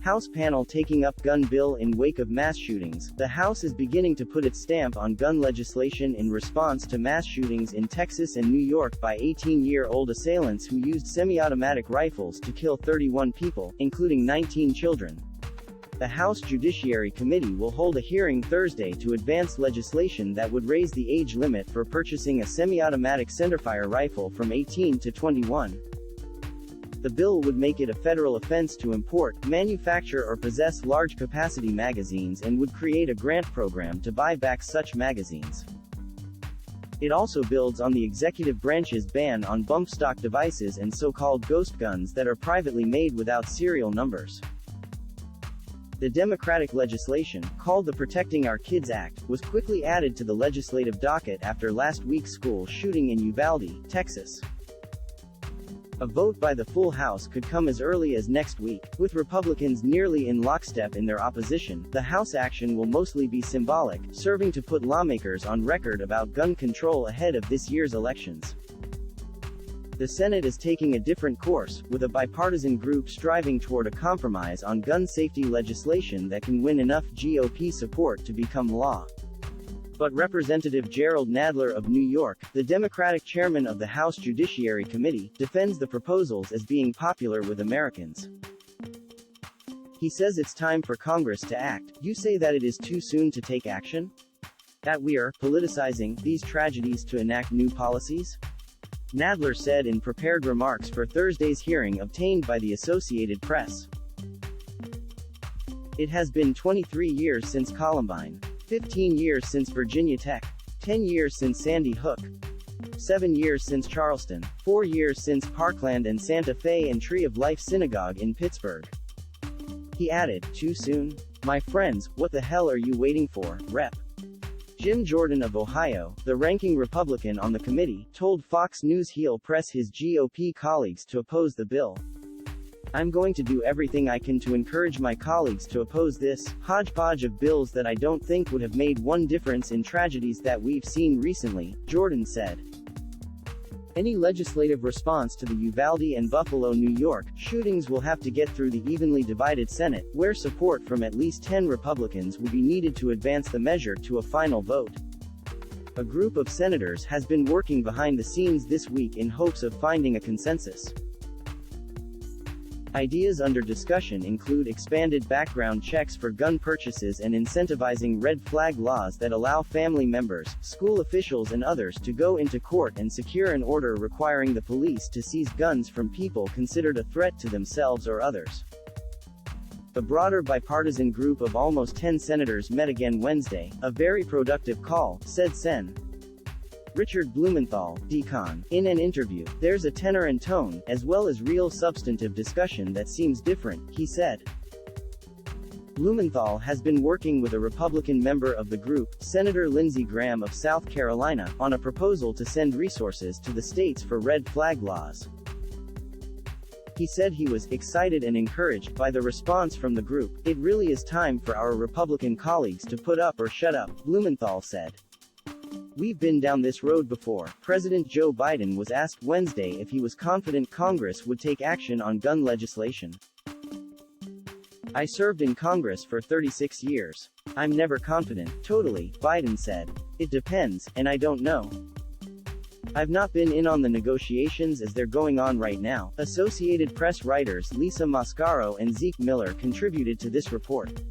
House panel taking up gun bill in wake of mass shootings. The House is beginning to put its stamp on gun legislation in response to mass shootings in Texas and New York by 18-year-old assailants who used semi-automatic rifles to kill 31 people, including 19 children. The House Judiciary Committee will hold a hearing Thursday to advance legislation that would raise the age limit for purchasing a semi-automatic centerfire rifle from 18 to 21. The bill would make it a federal offense to import, manufacture or possess large-capacity magazines and would create a grant program to buy back such magazines. It also builds on the executive branch's ban on bump stock devices and so-called ghost guns that are privately made without serial numbers. The Democratic legislation, called the Protecting Our Kids Act, was quickly added to the legislative docket after last week's school shooting in Uvalde, Texas. A vote by the full House could come as early as next week. With Republicans nearly in lockstep in their opposition, the House action will mostly be symbolic, serving to put lawmakers on record about gun control ahead of this year's elections. The Senate is taking a different course, with a bipartisan group striving toward a compromise on gun safety legislation that can win enough GOP support to become law. But Representative Gerald Nadler of New York, the Democratic chairman of the House Judiciary Committee, defends the proposals as being popular with Americans. He says it's time for Congress to act. You say that it is too soon to take action? That we're politicizing these tragedies to enact new policies? Nadler said in prepared remarks for Thursday's hearing obtained by the Associated Press. It has been 23 years since Columbine. 15 years since Virginia Tech. 10 years since Sandy Hook. 7 years since Charleston. 4 years since Parkland and Santa Fe and Tree of Life Synagogue in Pittsburgh. He added, too soon? My friends, what the hell are you waiting for, Rep. Jim Jordan of Ohio, the ranking Republican on the committee, told Fox News he'll press his GOP colleagues to oppose the bill. I'm going to do everything I can to encourage my colleagues to oppose this hodgepodge of bills that I don't think would have made one difference in tragedies that we've seen recently, Jordan said. Any legislative response to the Uvalde and Buffalo, New York, shootings will have to get through the evenly divided Senate, where support from at least 10 Republicans will be needed to advance the measure to a final vote. A group of senators has been working behind the scenes this week in hopes of finding a consensus. Ideas under discussion include expanded background checks for gun purchases and incentivizing red flag laws that allow family members, school officials and others to go into court and secure an order requiring the police to seize guns from people considered a threat to themselves or others. The broader bipartisan group of almost 10 senators met again Wednesday, a very productive call, said Sen. Richard Blumenthal, Decon. In an interview, there's a tenor and tone, as well as real substantive discussion that seems different, he said. Blumenthal has been working with a Republican member of the group, Senator Lindsey Graham of South Carolina, on a proposal to send resources to the states for red flag laws. He said he was excited and encouraged by the response from the group. It really is time for our Republican colleagues to put up or shut up, Blumenthal said. We've been down this road before. President Joe Biden was asked Wednesday if he was confident Congress would take action on gun legislation. I served in Congress for 36 years. I'm never confident, totally, Biden said. It depends, and I don't know. I've not been in on the negotiations as they're going on right now. Associated Press writers Lisa Mascaro and Zeke Miller contributed to this report.